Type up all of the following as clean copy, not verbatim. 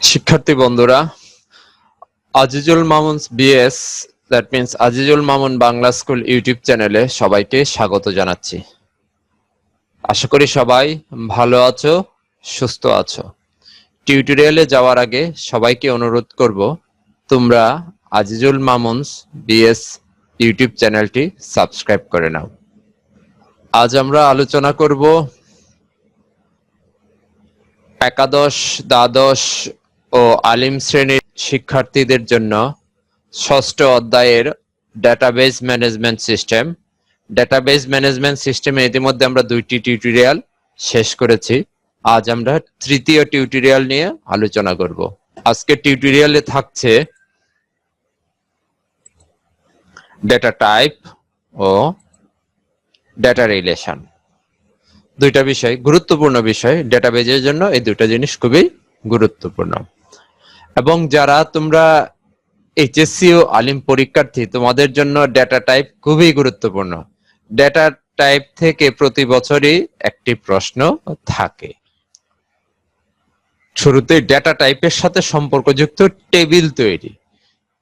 শিক্ষার্থী বন্ধুরা, Azizul Mamun BS that means Azizul Mamun Bangla school YouTube চ্যানেলে সবাইকে স্বাগত জানাচ্ছি। আশা করি সবাই ভালো আছো, সুস্থ আছো। টিউটোরিয়ালে যাওয়ার আগে সবাইকে অনুরোধ করব, তোমরা আজিজুল মামুন বিএস ইউটিউব চ্যানেলটি সাবস্ক্রাইব করে নাও। আজ আমরা আলোচনা করব একাদশ, দ্বাদশ ও আলিম শ্রেণীর শিক্ষার্থীদের জন্য ষষ্ঠ অধ্যায়ের database management system. Database management সিস্টেমে ইতিমধ্যে আমরা 2টি টিউটোরিয়াল শেষ করেছি। আজ আমরা তৃতীয় টিউটোরিয়াল নিয়ে আলোচনা করব। আজকে টিউটোরিয়ালে থাকছে ডেটা টাইপ ও ডেটা রিলেশন। দুইটা বিষয়, গুরুত্বপূর্ণ বিষয়। ডেটাবেজের জন্য এই দুটো জিনিস খুবই গুরুত্বপূর্ণ। এবং যারা তোমরা এইচএসসি ও আলিম পরীক্ষার্থী, তোমাদের জন্য ডেটা টাইপ খুবই গুরুত্বপূর্ণ। ডেটা টাইপ থেকে প্রতি বছরই একটি প্রশ্ন থাকে। শুরুতে ডেটা টাইপের সাথে সম্পর্কযুক্ত টেবিল তৈরি।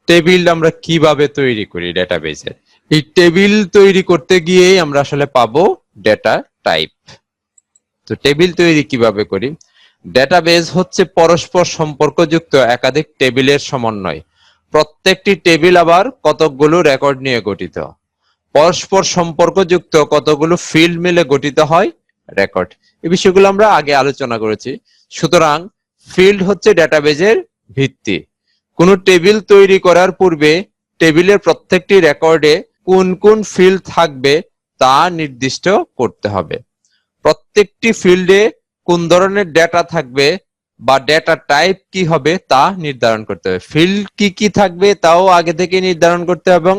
টেবিল আমরা কিভাবে তৈরি করি ডেটাবেজে, এই টেবিল তৈরি করতে গিয়েই আমরা আসলে পাবো ডেটা টাইপ। তো টেবিল তৈরি কিভাবে করি? ডেটাবেজ হচ্ছে পরস্পর সম্পর্কযুক্ত একাধিক টেবিলের সমন্বয়। প্রত্যেকটি টেবিল আবার কতকগুলো রেকর্ড নিয়ে গঠিত। পরস্পর সম্পর্কযুক্ত কতগুলো ফিল্ড মিলে গঠিত হয় রেকর্ড। এই বিষয়গুলো আমরা আগে আলোচনা করেছি। সুতরাং ফিল্ড হচ্ছে ডেটাবেজের ভিত্তি। কোনো টেবিল তৈরি করার পূর্বে টেবিলের প্রত্যেকটি রেকর্ডে কোন কোন ফিল্ড থাকবে তা নির্দিষ্ট করতে হবে। প্রত্যেকটি ফিল্ডে কোন ধরনের ডেটা থাকবে বা ডেটা টাইপ কি হবে তা নির্ধারণ করতে হবে। ফিল্ড কি কি থাকবে তাও আগে থেকে নির্ধারণ করতে হবে, এবং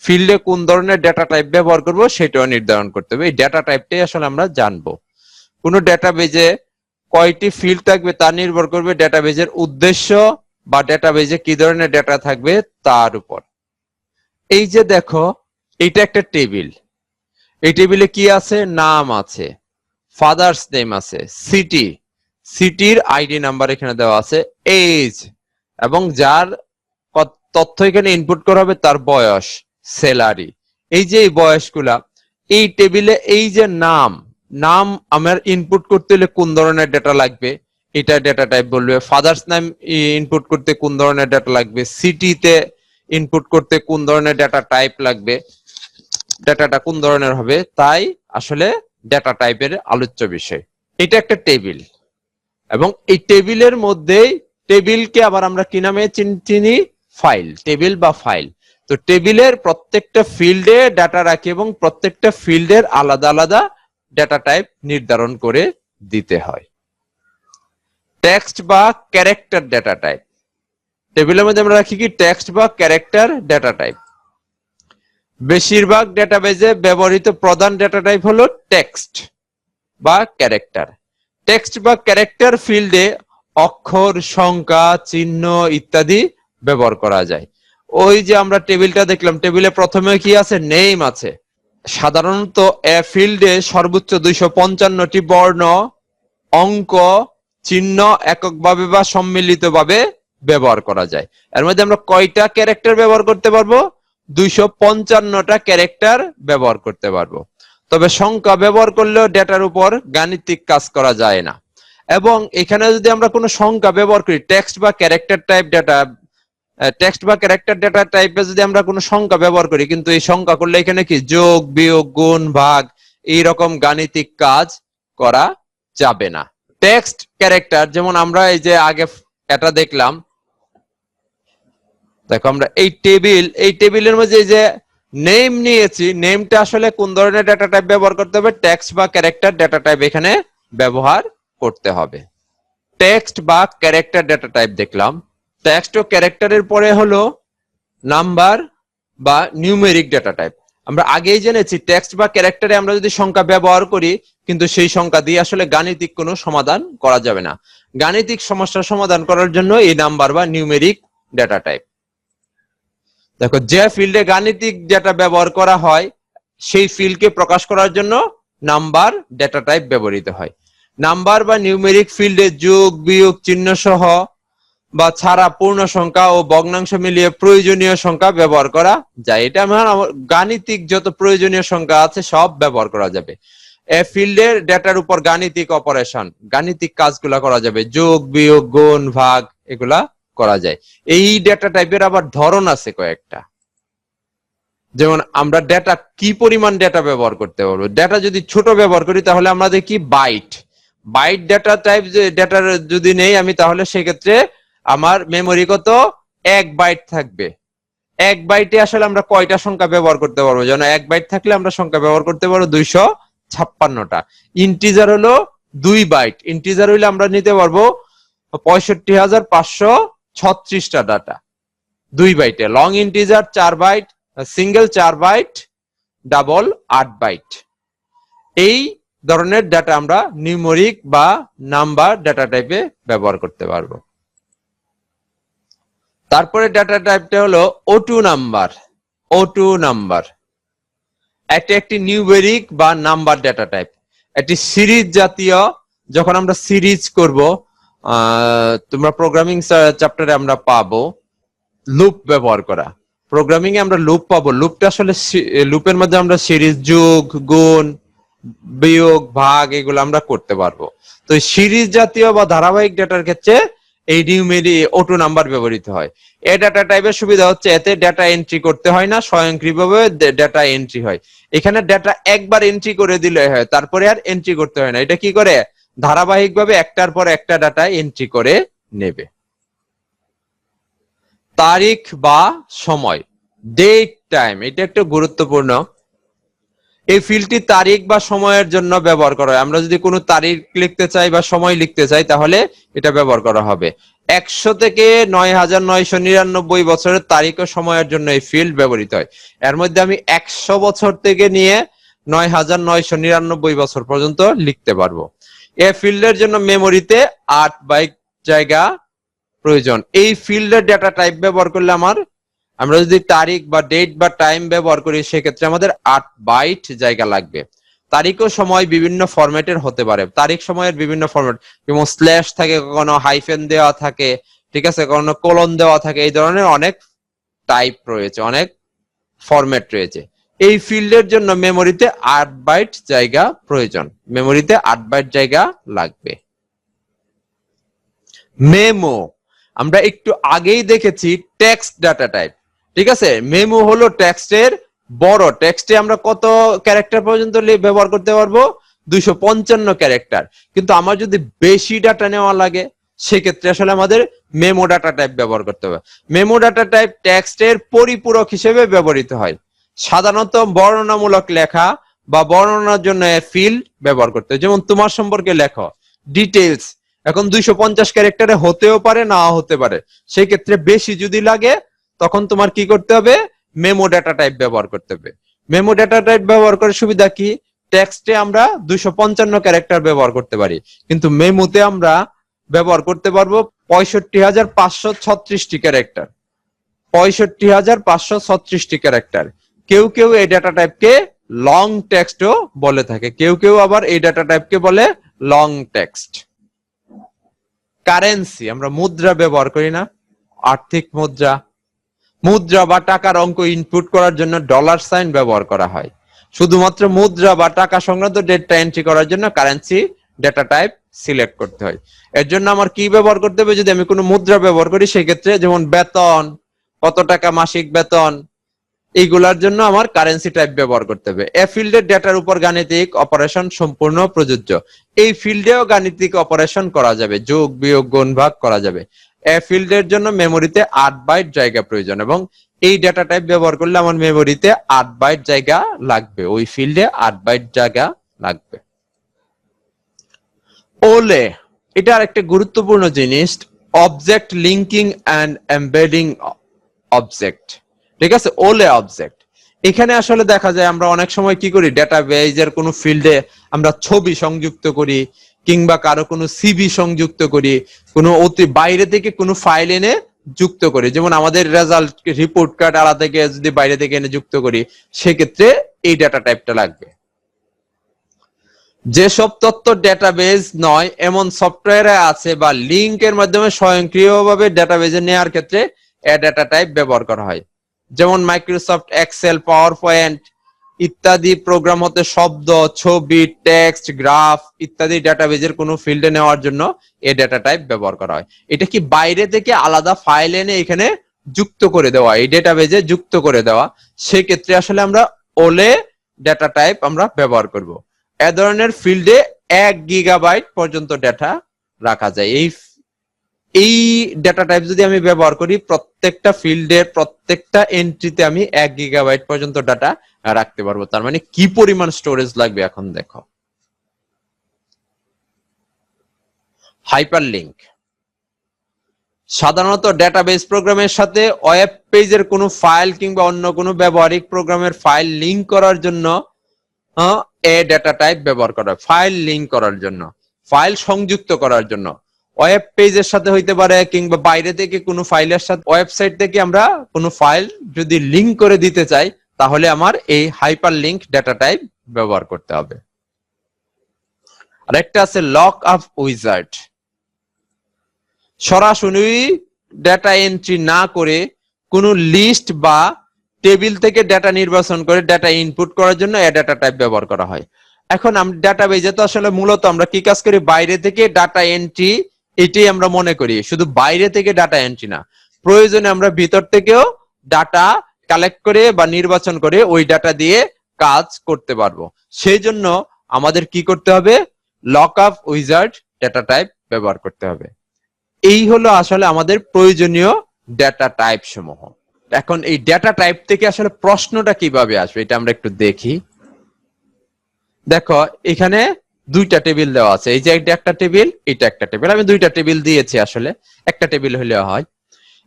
ফিল্ডে কোন ধরনের ডেটা টাইপ ব্যবহার করব সেটাও নির্ধারণ করতে হবে। এই ডেটা টাইপটাই আসলে আমরা জানবো। কোন ডেটাবেজে কয়টি ফিল্ড থাকবে তা নির্ভর করবে ডেটাবেজের উদ্দেশ্য বা ডেটাবেজে কি ধরনের ডেটা থাকবে তার উপর। এই যে দেখো, এইটা একটা টেবিল। এই টেবিলে কি আছে? নাম আছে, ফাদার্স নেম আছে, সিটির আইডি নাম্বার এখানে দেওয়া আছে, এজ, এবং যার তথ্য এখানে ইনপুট করা হবে তার বয়স, স্যালারি। এই যে এই বয়সগুলা এই টেবিলে, এই যে নাম আমার ইনপুট করতে হলে কোন ধরনের ডেটা লাগবে এটা ডেটা টাইপ বলবে। ফাদার্স নেম ইনপুট করতে কোন ধরনের ডেটা লাগবে, সিটিতে ইনপুট করতে কোন ধরনের ডেটা টাইপ লাগবে, ডেটাটা কোন ধরনের হবে, তাই আসলে ডেটা টাইপের আলোচ্য বিষয়। এটা একটা টেবিল, এবং এই টেবিলের মধ্যেই টেবিলকে আবার আমরা কি নামে চিনি? ফাইল, টেবিল বা ফাইল। তো টেবিলের প্রত্যেকটা ফিল্ডে ডাটা রাখি এবং প্রত্যেকটা ফিল্ডের আলাদা আলাদা ডেটা টাইপ নির্ধারণ করে দিতে হয়। টেক্সট বা ক্যারেক্টার ডেটা টাইপ। টেবিলের মধ্যে আমরা রাখি কি? টেক্সট বা ক্যারেক্টার ডেটা টাইপ। বেশিরভাগ ডেটাবেজে ব্যবহৃত প্রধান ডেটা টাইপ হলো টেক্সট বা ক্যারেক্টার। টেক্সট বা ক্যারেক্টার ফিল্ডে অক্ষর, সংখ্যা, চিহ্ন ইত্যাদি ব্যবহার করা যায়। ওই যে আমরা টেবিলটা দেখলাম, টেবিলে প্রথমে কি আছে? নেম আছে। সাধারণত এ ফিল্ডে সর্বোচ্চ 255টি বর্ণ, অঙ্ক, চিহ্ন এককভাবে বা সম্মিলিতভাবে ব্যবহার করা যায়। এর মধ্যে আমরা কয়টা ক্যারেক্টার ব্যবহার করতে পারবো? 255টা ক্যারেক্টার ব্যবহার করতে পারবো। তবে সংখ্যা ব্যবহার করলেও ডেটার উপর গাণিতিক কাজ করা যায় না। এবং এখানে যদি আমরা কোনো সংখ্যা ব্যবহার করি, টেক্সট বা ক্যারেক্টার টাইপে যদি আমরা কোনো সংখ্যা ব্যবহার করি, কিন্তু এই সংখ্যা করলে এখানে কি যোগ, বিয়োগ, গুণ, ভাগ এইরকম গাণিতিক কাজ করা যাবে না। টেক্সট ক্যারেক্টার, যেমন আমরা এই যে আগে এটা দেখলাম, দেখো আমরা এই টেবিলের মধ্যে এই যে নেম নিয়েছি, নেমটা আসলে কোন ধরনের ডেটা টাইপ ব্যবহার করতে হবে? টেক্সট বা ক্যারেক্টার ডেটা টাইপ এখানে ব্যবহার করতে হবে। টেক্সট বা ক্যারেক্টার ডেটা টাইপ দেখলাম। টেক্সট ও ক্যারেক্টারের পরে হলো নাম্বার বা নিউমেরিক ডেটা টাইপ। আমরা আগেই জেনেছি টেক্সট বা ক্যারেক্টারে আমরা যদি সংখ্যা ব্যবহার করি, কিন্তু সেই সংখ্যা দিয়ে আসলে গাণিতিক কোনো সমাধান করা যাবে না। গাণিতিক সমস্যার সমাধান করার জন্য এই নাম্বার বা নিউমেরিক ডেটা টাইপ। দেখো, যে ফিল্ডে গাণিতিক ডেটা ব্যবহার করা হয় সেই ফিল্ডকে প্রকাশ করার জন্য নাম্বার ডেটা টাইপ ব্যবহৃত হয়। নাম্বার বা নিউমেরিক ফিল্ডে যোগ, বিয়োগ চিহ্ন সহ বা ছাড়া পূর্ণ সংখ্যা ও ভগ্নাংশ মিলিয়ে প্রয়োজনীয় সংখ্যা ব্যবহার করা যায়। এটা আমার গাণিতিক যত প্রয়োজনীয় সংখ্যা আছে সব ব্যবহার করা যাবে। এ ফিল্ডের ডেটার উপর গাণিতিক অপারেশন, গাণিতিক কাজগুলা করা যাবে, যোগ বিয়োগ গুণ ভাগ এগুলা করা যায়। এই ডেটা টাইপের আবার ধরন আছে কয়েকটা। যেমন আমরা ডেটা কি পরিমাণ ডেটা ব্যবহার করতে পারবো। ডেটা যদি ছোট ব্যবহার করি তাহলে আমরা দেখি বাইট, বাইট ডেটা টাইপ যে ডেটার যদি নেই আমি, তাহলে সেক্ষেত্রে আমার মেমোরি কত 1 বাইট থাকবে। 1 বাইটে আসলে আমরা কয়টা সংখ্যা ব্যবহার করতে পারবো? যেন 1 বাইট থাকলে আমরা সংখ্যা ব্যবহার করতে পারবো 256টা। ইন্টিজার হলো 2 বাইট, ইন্টিজার হইলে আমরা নিতে পারবো 65,536টা ডাটা 2 বাইটে। Long integer 4 byte, single 4 byte, double 8 byte. এই ধরনের ডাটা আমরা নিউমেরিক বা নাম্বার ডাটা টাইপে ব্যবহার করতে পারবো। তারপরে ডাটা টাইপটা হলো O2 নাম্বার। O2 নাম্বার এটা একটি নিউমেরিক বা নাম্বার ডাটা টাইপ, একটি সিরিজ জাতীয়। যখন আমরা সিরিজ করব, তোমরা প্রোগ্রামিং চ্যাপ্টারে আমরা পাবো লুপ ব্যবহার করা। প্রোগ্রামিং এ আমরা লুপ পাবো। লুপটা আসলে লুপের মধ্যে আমরা সিরিজ, যোগ, গুণ, বিয়োগ, ভাগ এগুলো আমরা করতে পারবো। তো সিরিজ জাতীয় বা ধারাবাহিক ডাটার ক্ষেত্রে এই O2 নাম্বার ব্যবহৃত হয়। এই ডাটা টাইপের সুবিধা হচ্ছে এতে ডাটা এন্ট্রি করতে হয় না, স্বয়ংক্রিয়ভাবে ডাটা এন্ট্রি হয়। এখানে ডাটা একবার এন্ট্রি করে দিলে হয়, তারপরে আর এন্ট্রি করতে হয় না। এটা কি করে? ধারাবাহিকভাবে একটার পর একটা ডাটা এন্ট্রি করে নেবে। তারিখ বা সময়, ডেট টাইম, এটা একটু গুরুত্বপূর্ণ। এই ফিল্ডটি তারিখ বা সময়ের জন্য ব্যবহার করা হয়। আমরা যদি কোনো তারিখ লিখতে চাই বা সময় লিখতে চাই তাহলে এটা ব্যবহার করা হবে। 100 থেকে 9,999 বছরের তারিখ ও সময়ের জন্য এই ফিল্ড ব্যবহৃত হয়। এর মধ্যে আমি 100 বছর থেকে নিয়ে 9,999 বছর পর্যন্ত লিখতে পারবো। এই ফিল্ডের জন্য মেমোরিতে 8 বাইট জায়গা প্রয়োজন। এই ফিল্ডের ডাটা টাইপ ব্যবহার করলে আমরা যদি তারিখ বা ডেট বা টাইম ব্যবহার করি সেক্ষেত্রে আমাদের 8 বাইট জায়গা লাগবে। তারিখ ও সময় বিভিন্ন ফরম্যাটের হতে পারে। তারিখ সময়ের বিভিন্ন ফরম্যাট, যেমন স্ল্যাশ থাকে, কখনো হাইফেন দেওয়া থাকে, ঠিক আছে, কখনো কোলন দেওয়া থাকে। এই ধরনের অনেক টাইপ রয়েছে, অনেক ফরম্যাট রয়েছে। এই ফিল্ডের জন্য মেমোরিতে 8 বাইট জায়গা প্রয়োজন। মেমোরিতে 8 বাইট জায়গা লাগবে। মেমো আমরা একটু আগেই দেখেছি টেক্সট ডাটা টাইপ, ঠিক আছে। মেমো হলো টেক্সটের বড়। টেক্সটে আমরা কত ক্যারেক্টার পর্যন্ত ব্যবহার করতে পারবো? 255 ক্যারেক্টার। কিন্তু আমার যদি বেশি ডাটা নেওয়া লাগে সেক্ষেত্রে আসলে আমাদের মেমো ডাটা টাইপ ব্যবহার করতে হবে। মেমো ডাটা টাইপ টেক্সটের পরিপূরক হিসেবে ব্যবহৃত হয়। সাধারণত বর্ণনামূলক লেখা বা বর্ণনার জন্য ফিল্ড ব্যবহার করতে হয়। যেমন তোমার সম্পর্কে লেখো, ডিটেইলস। এখন 250 ক্যারেক্টারে হতেও পারে, না হতে পারে। সেই ক্ষেত্রে বেশি যদি লাগে তখন তোমার কি করতে হবে? মেমো ডাটা টাইপ ব্যবহার করতে হবে। মেমো ডাটা টাইপ ব্যবহার করার সুবিধা কি? টেক্সটে আমরা 255 ক্যারেক্টার ব্যবহার করতে পারি, কিন্তু মেমোতে আমরা ব্যবহার করতে পারবো 65,536টি ক্যারেক্টার। 65,536টি ক্যারেক্টার। কেউ কেউ এই ডাটা টাইপকে লং টেক্সটও বলে থাকে, কেউ কেউ আবার এই ডাটা টাইপকে বলে লং টেক্সট। কারেন্সি, আমরা মুদ্রা ব্যবহার করি না? আর্থিক মুদ্রা, মুদ্রা বা টাকার অঙ্ক ইনপুট করার জন্য ডলার সাইন ব্যবহার করা হয়। শুধুমাত্র মুদ্রা বা টাকা সংক্রান্ত ডেটা এন্ট্রি করার জন্য কারেন্সি ডেটা টাইপ সিলেক্ট করতে হয়। এর জন্য আমার কি ব্যবহার করতে হবে? যদি আমি কোনো মুদ্রা ব্যবহার করি সেক্ষেত্রে যেমন বেতন, কত টাকা মাসিক বেতন, এইগুলার জন্য আমার কারেন্সি টাইপ ব্যবহার করতে হবে। এ ফিল্ডের ডেটার উপর গাণিতিক অপারেশন সম্পূর্ণ প্রযোজ্য। এই ফিল্ডেও গাণিতিক অপারেশন করা যাবে, যোগ বিয়োগ গুণ ভাগ করা যাবে। এ ফিল্ডের জন্য মেমোরিতে 8 বাইট জায়গা প্রয়োজন, এবং এই ডেটা টাইপ ব্যবহার করলে আমার মেমোরিতে 8 বাইট জায়গা লাগবে, ওই ফিল্ডে 8 বাইট জায়গা লাগবে। ওলে, এটা আরেকটা গুরুত্বপূর্ণ জিনিস, object linking and embedding object, ঠিক আছে। ওলে অবজেক্ট, এখানে আসলে দেখা যায় আমরা অনেক সময় কি করি, ডেটাবেজের কোনো ফিল্ডে আমরা ছবি সংযুক্ত করি, কিংবা কারো কোনো সিভি সংযুক্ত করি, কোনো অতি বাইরে থেকে কোনো ফাইল এনে যুক্ত করি। যেমন আমাদের রেজাল্ট রিপোর্ট কার্ড আলাদা থেকে যদি বাইরে থেকে এনে যুক্ত করি সেক্ষেত্রে এই ডাটা টাইপটা লাগবে। যেসব তথ্য ডেটাবেজ নয় এমন সফটওয়্যারে আছে বা লিংকের মাধ্যমে স্বয়ংক্রিয়ভাবে ডেটাবেজে নেওয়ার ক্ষেত্রে এ ডেটা টাইপ ব্যবহার করা হয়। যেমন মাইক্রোসফট এক্সেল, পাওয়ার পয়েন্ট ইত্যাদি প্রোগ্রাম হতে শব্দ, ছবি, টেক্সট, গ্রাফ ইত্যাদি ডেটাবেজের কোনো ফিল্ডে নেওয়ার জন্য এই ডেটা টাইপ ব্যবহার করা হয়। এটা কি বাইরে থেকে আলাদা ফাইল এনে এখানে যুক্ত করে দেওয়া, এই ডেটাবেজে যুক্ত করে দেওয়া, সেক্ষেত্রে আসলে আমরা ওলে ডেটা টাইপ আমরা ব্যবহার করব। এ ধরনের ফিল্ডে 1 গিগাবাইট পর্যন্ত ডেটা রাখা যায়। এই ডেটা টাইপ যদি আমি ব্যবহার করি, প্রত্যেকটা ফিল্ডের প্রত্যেকটা এন্ট্রিতে আমি 1 গিগাবাইট পর্যন্ত ডাটা রাখতে পারবো। তার মানে কি পরিমাণ স্টোরেজ লাগবে এখন দেখো। হাইপারলিংক সাধারণত ডেটাবেস প্রোগ্রামের সাথে ওয়েব পেজের কোনো ফাইল কিংবা অন্য কোনো ব্যবহারিক প্রোগ্রামের ফাইল লিংক করার জন্য এই ডেটা টাইপ ব্যবহার করা হয়। ফাইল লিংক করার জন্য, ফাইল সংযুক্ত করার জন্য ওয়েব পেজের সাথে হইতে পারে কিংবা বাইরে থেকে কোনো ফাইলের সাথে, ওয়েবসাইট থেকে আমরা কোনো ফাইল যদি লিংক করে দিতে চাই তাহলে আমার এই হাইপারলিংক ডেটা টাইপ ব্যবহার করতে হবে। আরেকটা আছে লক আপ উইজার্ড। সরাসরি ডেটা এন্ট্রি না করে কোনো লিস্ট বা টেবিল থেকে ডেটা নির্বাচন করে ডেটা ইনপুট করার জন্য এই ডেটা টাইপ ব্যবহার করা হয়। এখন ডেটাবেজে তো আসলে মূলত আমরা কি কাজ করি, বাইরে থেকে ডাটা এন্ট্রি, এটাই আমরা মনে করি। শুধু বাইরে থেকে ডাটা এন্ট্রি না, প্রয়োজনে আমরা ভিতর থেকেও ডাটা কালেক্ট করে বা নির্বাচন করে ওই ডাটা দিয়ে কাজ করতে পারবো। সেই জন্য আমাদের কি করতে হবে, lock up wizard data type ব্যবহার করতে হবে। এই হলো আসলে আমাদের প্রয়োজনীয় ডেটা টাইপ সমূহ। এখন এই ডেটা টাইপ থেকে আসলে প্রশ্নটা কিভাবে আসবে এটা আমরা একটু দেখি। দেখো এখানে দুইটা টেবিল দেওয়া আছে, এই যে এটা একটা টেবিল, এটা একটা টেবিল। আমি দুইটা টেবিল দিয়েছি, আসলে একটা টেবিল হলে হয়।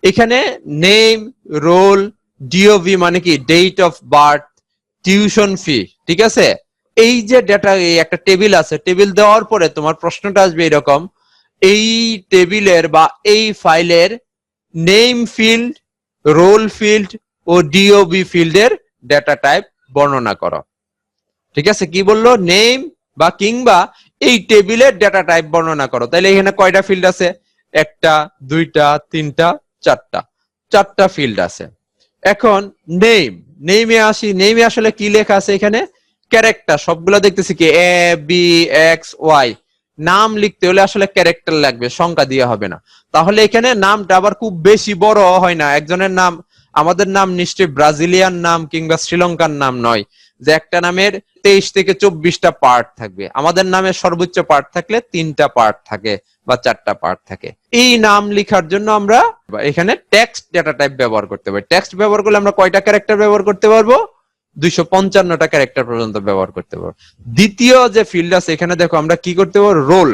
এখানে নেম, রোল, ডিওভি মানে কি date of birth, tuition fee, ঠিক আছে। এই যে ডেটা, এই একটা টেবিল আছে, টেবিল দেওয়ার পরে তোমার প্রশ্নটা আসবে এরকম, এই টেবিলের বা এই ফাইলের নেম ফিল্ড, রোল ফিল্ড ও ডিওবি ফিল্ডের ডেটা টাইপ বর্ণনা করো। ঠিক আছে, কি বললো, নেম বা কিংবা এই টেবিলের ডেটা টাইপ বর্ণনা করো। তাহলে এখানে কয়টা ফিল্ড আছে, একটা, দুইটা, তিনটা, চারটা ফিল্ড আছে। এখন নেম, নেমে আসি। নেমে আসলে কি লেখা আছে এখানে, ক্যারেক্টার, সবগুলো দেখতেছি কি এ বি এক্স ওয়াই। নাম লিখতে হলে আসলে ক্যারেক্টার লাগবে, সংখ্যা দিয়ে হবে না। তাহলে এখানে নামটা আবার খুব বেশি বড় হয় না। একজনের নাম, আমাদের নাম নিশ্চয়ই ব্রাজিলিয়ান নাম কিংবা শ্রীলঙ্কার নাম নয় যে একটা নামের 23 থেকে 24টা পার্ট থাকবে। আমাদের নামের সর্বোচ্চ পার্ট থাকলে 3টা পার্ট থাকে বা 4টা পার্ট থাকে। এই নাম লেখার জন্য আমরা এখানে টেক্সট ডেটা টাইপ ব্যবহার করতে পারি। টেক্সট ব্যবহার করলে আমরা কয়টা ক্যারেক্টার ব্যবহার করতে পারবো, 255টা ক্যারেক্টার পর্যন্ত ব্যবহার করতে পারবো। দ্বিতীয় যে ফিল্ড আছে এখানে দেখো আমরা কি করতে পারবো, রোল।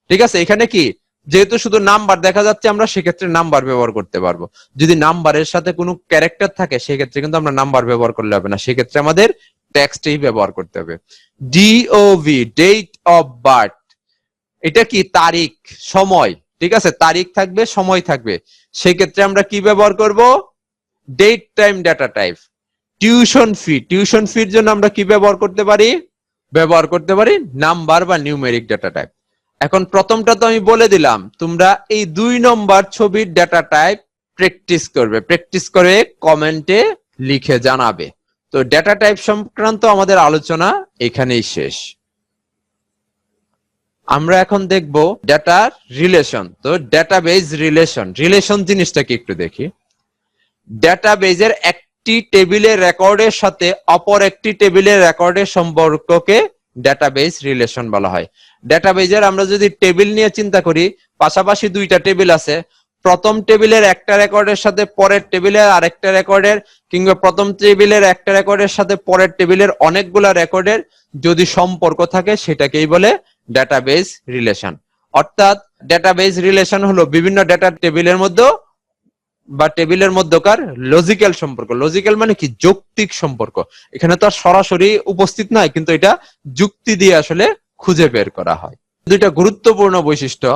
ঠিক আছে, এখানে কি যেহেতু শুধু নাম্বার দেখা যাচ্ছে, আমরা সেক্ষেত্রে নাম্বার ব্যবহার করতে পারবো। যদি নাম্বারের সাথে কোনো ক্যারেক্টার থাকে সেক্ষেত্রে কিন্তু আমরা নাম্বার ব্যবহার করলে হবে না, সেক্ষেত্রে আমাদের টেক্সটই ব্যবহার করতে হবে। ডিওভি, ডেট অফ বার্থ, এটা কি তারিখ, সময়। ঠিক আছে, তারিখ থাকবে, সময় থাকবে, সেক্ষেত্রে আমরা কি ব্যবহার করব, date time data type. Tuition fee, tuition ফির জন্য আমরা কি ব্যবহার করতে পারি, নাম্বার বা নিউমেরিক ডেটা টাইপ। এখন প্রথমটা তো আমি বলে দিলাম, তোমরা এই 2 নম্বর ছবির ডেটা টাইপ প্র্যাকটিস করবে, প্র্যাকটিস করে কমেন্টে লিখে জানাবে। তো ডেটা টাইপ সংক্রান্ত আমাদের আলোচনা এখানেই শেষ। আমরা এখন দেখব ডেটা রিলেশন। তো ডেটাবেজ রিলেশন জিনিসটা কি একটু দেখি। ডেটাবেজের একটি টেবিলের রেকর্ডের সাথে অপর একটি টেবিলের রেকর্ডের সম্পর্ককে ডেটাবেজ রিলেশন বলা হয়। ডেটাবেজের আমরা যদি টেবিল নিয়ে চিন্তা করি, পাশাপাশি 2টা টেবিল আছে, প্রথম টেবিলের একটা রেকর্ডের সাথে পরের টেবিলের আরেকটা রেকর্ডের, কিংবা প্রথম টেবিলের একটা রেকর্ডের সাথে পরের টেবিলের অনেকগুলা রেকর্ডের যদি সম্পর্ক থাকে সেটাকেই বলে ডেটাবেজ রিলেশন। অর্থাৎ ডেটাবেজ রিলেশন হলো বিভিন্ন ডেটা টেবিলের মধ্যে বা টেবিলের মধ্যকার লজিক্যাল সম্পর্ক। লজিক্যাল মানে কি, যৌক্তিক সম্পর্ক। এখানে তো আর সরাসরি উপস্থিত নয়, কিন্তু এটা যুক্তি দিয়ে আসলে খুঁজে বের করা হয়। 2টা গুরুত্বপূর্ণ বৈশিষ্ট্য,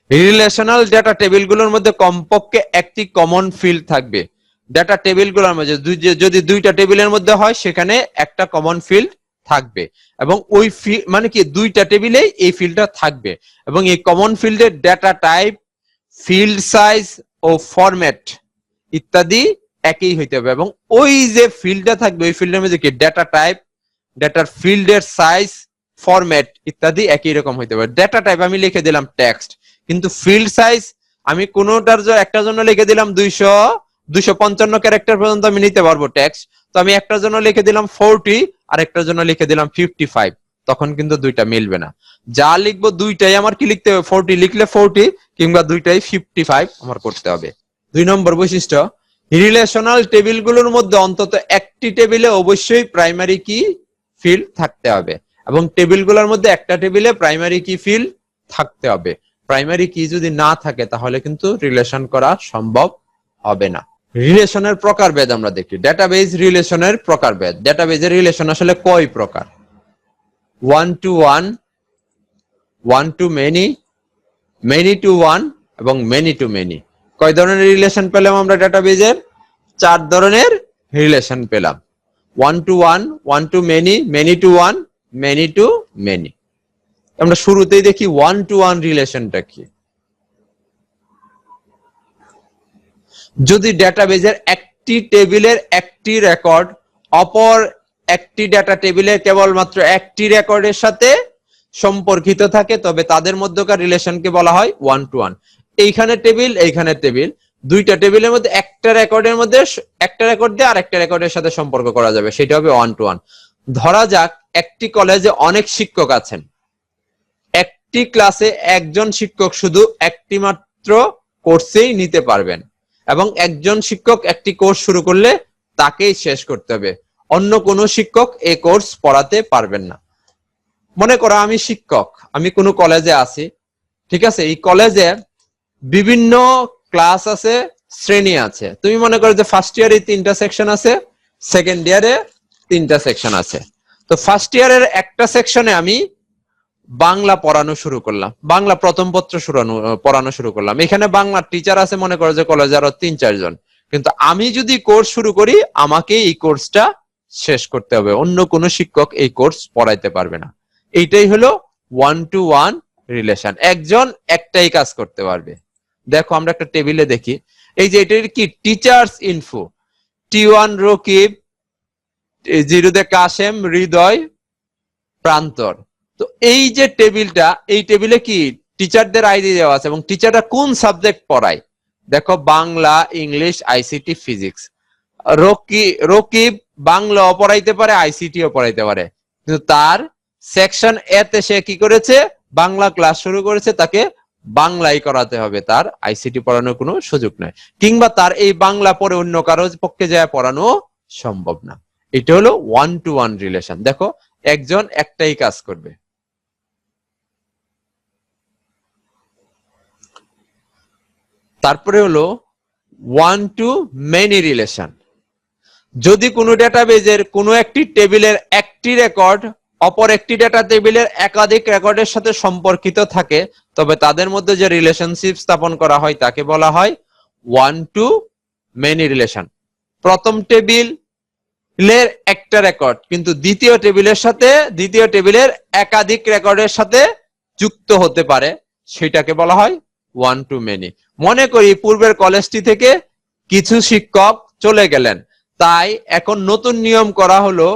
রিলেশনাল ডেটা টেবিলগুলোর মধ্যে কমপক্ষে একটি কমন ফিল্ড থাকবে। ডেটা টেবিলগুলোর মধ্যে যদি 2টা টেবিলের মধ্যে হয় সেখানে একটা কমন ফিল্ড থাকবে এবং ওই মানে কি দুইটা টেবিলেই এই ফিল্ডটা থাকবে এবং এই কমন ফিল্ডের ডেটা টাইপ, ফিল্ড সাইজ ও ফরম্যাট ইত্যাদি একই হইতে হবে এবং ওই যে ফিল্ডটা থাকবে ওই ফিল্ডের মধ্যে কি ডেটা টাইপ, ডেটার ফিল্ডের সাইজ, ফরম্যাট ইত্যাদি একই রকম হইতে হবে। ডেটা টাইপ আমি লিখে দিলাম টেক্সট, কিন্তু ফিল্ড সাইজ আমি কোনোটার একটার জন্য লিখে দিলাম 255 ক্যারেক্টার পর্যন্ত আমি নিতে পারবো টেক্সট, তো আমি একটার জন্য লিখে দিলাম 40 আর একটার জন্য লিখে দিলাম 55, তখন কিন্তু দুইটা মিলবে না। যা লিখবো দুইটাই আমার কি লিখতে হবে, 40 লিখলে 40 কিংবা দুইটাই 55 আমার করতে হবে। 2 নম্বর বৈশিষ্ট্য, রিলেশনাল টেবিলগুলোর মধ্যে অন্তত একটি টেবিলে অবশ্যই প্রাইমারি কি ফিল্ড থাকতে হবে এবং টেবিলগুলোর মধ্যে একটা টেবিলে প্রাইমারি কি ফিল্ড থাকতে হবে। প্রাইমারি কি যদি না থাকে তাহলে কিন্তু রিলেশন করা সম্ভব হবে না। রিলেশনের প্রকারভেদ আমরা দেখি, ডেটাবেজ রিলেশনের প্রকারভেদ। ডেটাবেজের রিলেশন আসলে কয় প্রকার? 1 to 1, 1 to many, many to 1 এবং many to many। কয় ধরনের রিলেশন পেলাম আমরা ডেটাবেজের? 4 ধরনের রিলেশন পেলাম। 1 to 1, 1 to many, many to 1, many to many। আমরা শুরুতেই দেখি 1 to 1 রিলেশনটা কি। যদি ডেটাবেজের একটি টেবিলের একটি রেকর্ড অপর একটি ডেটা টেবিলের কেবলমাত্র একটি রেকর্ডের সাথে সম্পর্কিত থাকে তবে তাদের মধ্যকার রিলেশনকে বলা হয় 1 to 1। এইখানে টেবিল, এইখানে টেবিল, দুইটা টেবিলের মধ্যে একটা রেকর্ডের মধ্যে একটা রেকর্ড দিয়ে আরেকটা রেকর্ডের সাথে সম্পর্ক করা যাবে, সেটা হবে 1 to 1। ধরা যাক একটি কলেজে অনেক শিক্ষক আছেন, একটি ক্লাসে একজন শিক্ষক শুধু একটি মাত্র কোর্সেই নিতে পারবেন এবং একজন শিক্ষক একটি কোর্স শুরু করলে তাকেই শেষ করতে হবে, অন্য কোনো শিক্ষক এই কোর্স পড়াতে পারবেন না। মনে করো আমি শিক্ষক, আমি কোনো কলেজে আছি, ঠিক আছে, এই কলেজে বিভিন্ন ক্লাস আছে, শ্রেণী আছে। তুমি মনে করো যে ফার্স্ট ইয়ারে 3টা সেকশন আছে, সেকেন্ড ইয়ারে 3টা সেকশন আছে। তো ফার্স্ট ইয়ারের একটা সেকশনে আমি বাংলা পড়ানো শুরু করলাম, বাংলা প্রথম পত্র পড়ানো শুরু করলাম। এখানে বাংলার টিচার আছে মনে করো যে কলেজে আরো 3-4 জন, কিন্তু আমি যদি কোর্স শুরু করি আমাকে এই কোর্সটা শেষ করতে হবে, অন্য কোনো শিক্ষক এই কোর্স পড়াইতে পারবে না। এইটাই হলো 1 to 1 রিলেশন, একজন একটাই কাজ করতে পারবে। দেখো আমরা একটা টেবিলে দেখি, এই যে এটার কি teachers info, T1 Rakib, 0 Kashem, Hridoy, Prantor. তো এই যে টেবিলটা, এই টেবিলে কি টিচারদের আইডি দেওয়া আছে এবং টিচাররা কোন সাবজেক্ট পড়ায়। দেখো Bangla, English, ICT, physics. Rakib বাংলাও পড়াইতে পারে, আইসিটিও পড়াইতে পারে, কিন্তু তার সেকশন এতে সে কি করেছে, বাংলা ক্লাস শুরু করেছে, তাকে বাংলাই করাতে হবে, তার আইসিটি পড়ানোর কোনো সুযোগ নাই, কিংবা তার এই বাংলা পড়ে অন্য কারো পক্ষে যায় পড়ানো সম্ভব না। এটা হলো 1 to 1 রিলেশন। দেখো একজন একটাই কাজ করবে। তারপরে হলো 1 to many রিলেশন। যদি কোনো ডেটাবেজের কোনো একটি টেবিলের একটি রেকর্ড অপর একটি ডেটা টেবিলের একাধিক রেকর্ডের সাথে সম্পর্কিত থাকে তবে তাদের মধ্যে যে রিলেশনশিপ স্থাপন করা হয় তাকে বলা হয় 1 to many রিলেশন। প্রথম টেবিলের একটা রেকর্ড কিন্তু দ্বিতীয় টেবিলের একাধিক রেকর্ডের সাথে যুক্ত হতে পারে, সেটাকে বলা হয় 1 to many। মনে করি পূর্বের কলেজটি থেকে কিছু শিক্ষক চলে গেলেন, তাই এখন নতুন নিয়ম করা হলো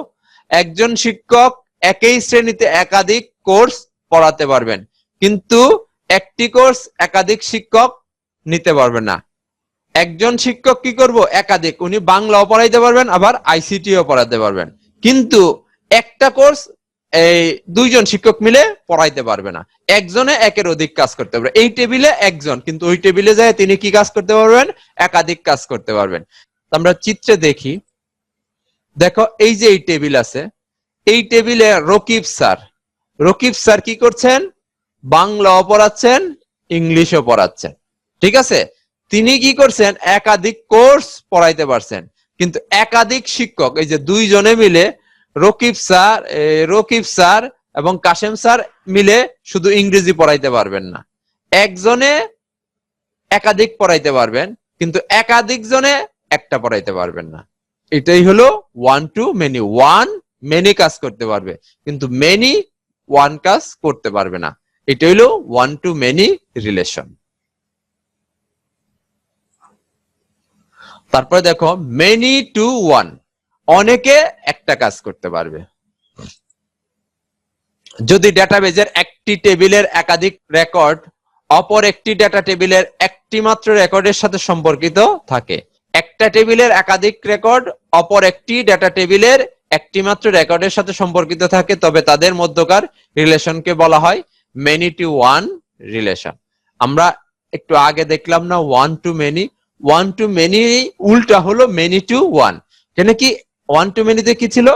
একজন শিক্ষক একই শ্রেণীতে একাধিক কোর্স পড়াতে পারবেন, কিন্তু একটি কোর্স একাধিক শিক্ষক নিতে পারবেন না। একজন শিক্ষক কি করব, একাধিক, উনি বাংলাও পড়াইতে পারবেন আবার আইসিটিও পড়াতে পারবেন, কিন্তু একটা কোর্স এই 2 জন শিক্ষক মিলে পড়াইতে পারবে না, একজনে একের অধিক কাজ করতে পারবে। এই টেবিলে একজন, কিন্তু ওই টেবিলে যায় তিনি কি কাজ করতে পারবেন, একাধিক কাজ করতে পারবেন। আমরা চিত্রে দেখি, দেখো এই যে এই টেবিল আছে, এই টেবিলে রকিব স্যার কি করছেন, বাংলাও পড়াচ্ছেন, ইংলিশও পড়াচ্ছেন, ঠিক আছে। তিনি কি করছেন, একাধিক কোর্স পড়াইতে পারছেন, কিন্তু একাধিক শিক্ষক, এই যে 2 জনে মিলে রকিব স্যার এবং কাশেম স্যার মিলে শুধু ইংরেজি পড়াইতে পারবেন না, একজনে একাধিক পড়াইতে পারবেন, কিন্তু একাধিক জনে একটা পড়াইতে পারবেন না। এটাই হলো 1 to many, 1 মেনি কাজ করতে পারবে, কিন্তু মেনি ওয়ান কাজ করতে পারবে না। এটা হলো ওয়ান টু মেনি রিলেশন। তারপরে দেখো মেনি টু ওয়ান, অনেকে একটা কাজ করতে পারবে। যদি ডেটাবেজের একটি টেবিলের একাধিক রেকর্ড অপর একটি ডেটা টেবিলের একটি মাত্র রেকর্ডের সাথে সম্পর্কিত থাকে, একটা টেবিলের একাধিক রেকর্ড অপর একটি ডেটা টেবিলের একটি মাত্র রেকর্ডের সাথে সম্পর্কিত থাকে, তবে তাদের মধ্যকার রিলেশনকে বলা হয় মেনি টু ওয়ান রিলেশন। আমরা একটু আগে দেখলাম না one to many, one to many উল্টা হলো মেনি টু ওয়ান। কেন কি ওয়ান টু মেনিতে কি ছিল,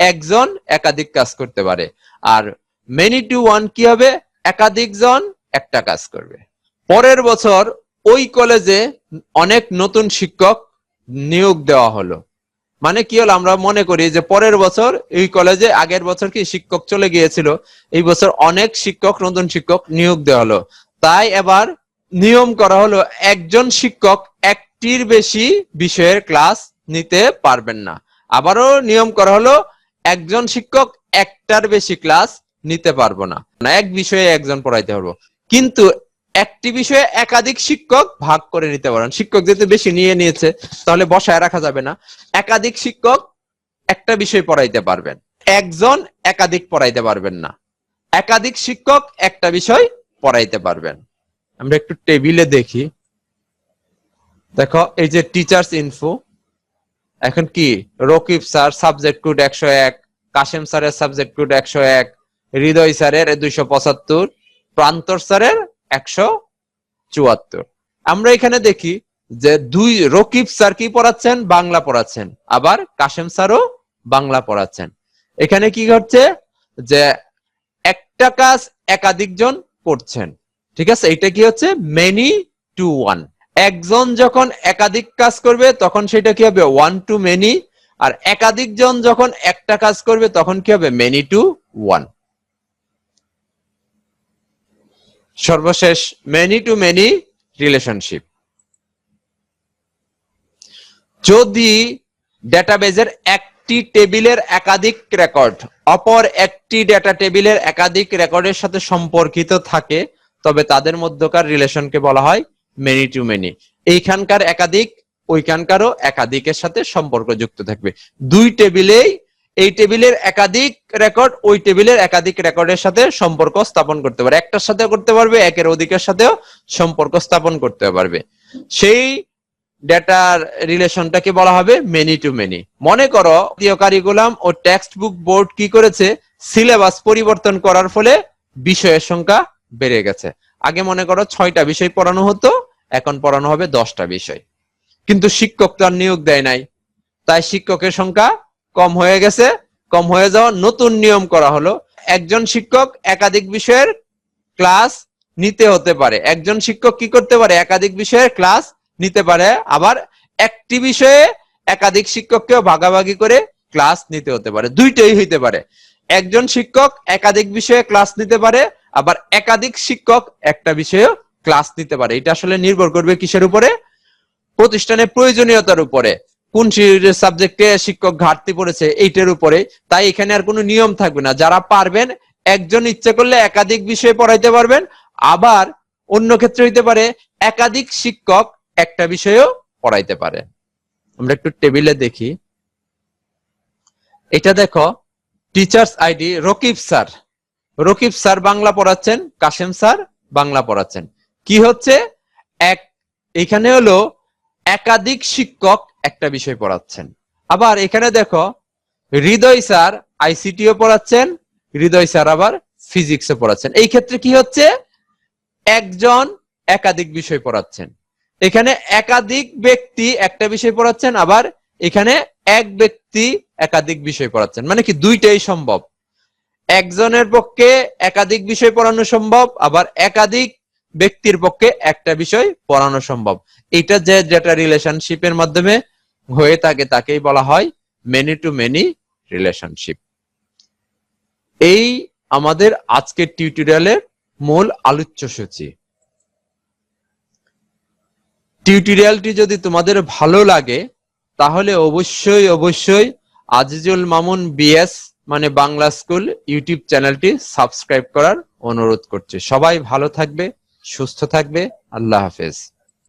একজন একাধিক কাজ করতে পারে, আর মেনি টু ওয়ান কি হবে, একাধিক জন একটা কাজ করবে। পরের বছর ওই কলেজে অনেক নতুন শিক্ষক নিয়োগ দেওয়া হলো। মানে কি হলো, আমরা মনে করি যে পরের বছর এই কলেজে আগের বছর কি শিক্ষক চলে গিয়েছিল, এই বছর অনেক শিক্ষক নতুন শিক্ষক নিয়োগ দেওয়া হলো। তাই এবার নিয়ম করা হলো একজন শিক্ষক একটির বেশি বিষয়ের ক্লাস নিতে পারবেন না। আবারও নিয়ম করা হলো একজন শিক্ষক একটার বেশি ক্লাস নিতে পারবো না, এক বিষয়ে একজন পড়াইতে পারবো, কিন্তু একটি বিষয়ে একাধিক শিক্ষক ভাগ করে নিতে পারেন। শিক্ষক যেহেতু বেশি নিয়ে নিয়েছে তাহলে বসায় রাখা যাবে না, একাধিক শিক্ষক একটা বিষয় পড়াইতে পারবেন, একজন একাধিক পড়াইতে পারবেন না, একাধিক শিক্ষক একটা বিষয় পড়াইতে পারবেন। আমরা একটু টেবিলে দেখি, দেখো এই যে টিচার্স ইনফো, এখন কি Rakib sir subject code 101, Kashem স্যারের সাবজেক্ট কোড 101, হৃদয় স্যারের 275, প্রান্তর স্যারের 174। আমরা এখানে দেখি যে রকিব স্যার কি পড়াচ্ছেন, বাংলা পড়াচ্ছেন, আবার কাশেম স্যারও বাংলা পড়াচ্ছেন। এখানে কি হচ্ছে যে একটা কাজ একাধিক জন করছেন, ঠিক আছে, এটা কি হচ্ছে মেনি টু ওয়ান। একজন যখন একাধিক কাজ করবে তখন সেটা কি হবে ওয়ান টু মেনি, আর একাধিক জন যখন একটা কাজ করবে তখন কি হবে মেনি টু ওয়ান। সর্বশেষ মেনি টু মেনি রিলেশনশিপ। যদি ডেটাবেজের একটি টেবিলের একাধিক রেকর্ড অপর একটি ডেটা টেবিলের একাধিক রেকর্ডের সাথে সম্পর্কিত থাকে, তবে তাদের মধ্যকার রিলেশনকে বলা হয় মেনি টু মেনি। এইখানকার একাধিক ওইখানকারও একাধিকের সাথে সম্পর্ক যুক্ত থাকবে। দুই টেবিলেই এই টেবিলের একাধিক রেকর্ড ওই টেবিলের একাধিক রেকর্ডের সাথে সম্পর্ক স্থাপন করতে পারে, একটার সাথেও করতে পারবে, একের অধিকের সাথেও সম্পর্ক স্থাপন করতে পারবে। সেই ডেটার রিলেশনটাকে বলা হবে মেনি টু মেনি। মনে করো কারিকুলাম ও টেক্সট বুক বোর্ড কি করেছে, সিলেবাস পরিবর্তন করার ফলে বিষয়ের সংখ্যা বেড়ে গেছে। আগে মনে করো 6টা বিষয় পড়ানো হতো, এখন পড়ানো হবে 10টা বিষয়, কিন্তু শিক্ষক তো আর নিয়োগ দেয় নাই, তাই শিক্ষকের সংখ্যা কম হয়ে গেছে। কম হয়ে যাওয়া নতুন নিয়ম করা হলো একজন শিক্ষক একাধিক বিষয়ের ক্লাস নিতে হতে পারে। একজন শিক্ষক কি করতে পারে, একাধিক বিষয়ের ক্লাস নিতে পারে, আবার একটি বিষয়ে একাধিক শিক্ষককেও ভাগাভাগি করে ক্লাস নিতে হতে পারে, দুইটাই হইতে পারে। একজন শিক্ষক একাধিক বিষয়ে ক্লাস নিতে পারে, আবার একাধিক শিক্ষক একটা বিষয়ে ক্লাস নিতে পারে। এটা আসলে নির্ভর করবে কিসের উপরে, প্রতিষ্ঠানের প্রয়োজনীয়তার উপরে, কোন সাবজেক্টে শিক্ষক ঘাটতি পড়েছে এইটার উপরে। তাই এখানে আর কোনো নিয়ম থাকবে না, যারা পারবেন একজন ইচ্ছে করলে একাধিক বিষয় পড়াইতে পারবেন, আবার অন্য ক্ষেত্রে হইতে পারে একাধিক শিক্ষক একটা বিষয়ও পড়াইতে পারে। আমরা একটু টেবিলে দেখি, এটা দেখো teachers ID Rakib sir, Rakib sir Bangla পড়াচ্ছেন, কাশেম স্যার বাংলা পড়াচ্ছেন। কি হচ্ছে এখানে হলো একাধিক শিক্ষক একটা বিষয় পড়াচ্ছেন। আবার এখানে দেখো হৃদয় স্যার আইসিটিও পড়াচ্ছেন, হৃদয় স্যার আবার ফিজিক্সে পড়াচ্ছেন। এই ক্ষেত্রে কি হচ্ছে, একজন একাধিক বিষয় পড়াচ্ছেন। এখানে একাধিক ব্যক্তি একটা বিষয় পড়াচ্ছেন, আবার এখানে এক ব্যক্তি একাধিক বিষয় পড়াচ্ছেন। মানে কি দুইটাই সম্ভব, একজনের পক্ষে একাধিক বিষয় পড়ানো সম্ভব, আবার একাধিক ব্যক্তির পক্ষে একটা বিষয় পড়ানো সম্ভব। এটা যে যেটা রিলেশনশিপের মাধ্যমে হয়ে থাকে তাকেই বলা হয় মেনি টু মেনি রিলেশনশিপ। এই আমাদের আজকের টিউটোরিয়ালের মূল আলোচ্য সূচি। টিউটোরিয়ালটি যদি তোমাদের ভালো লাগে তাহলে অবশ্যই আজিজুল মামুন বিএস মানে বাংলা স্কুল ইউটিউব চ্যানেলটি সাবস্ক্রাইব করার অনুরোধ করছি। সবাই ভালো থাকবে, সুস্থ থাকবে। আল্লাহ হাফেজ।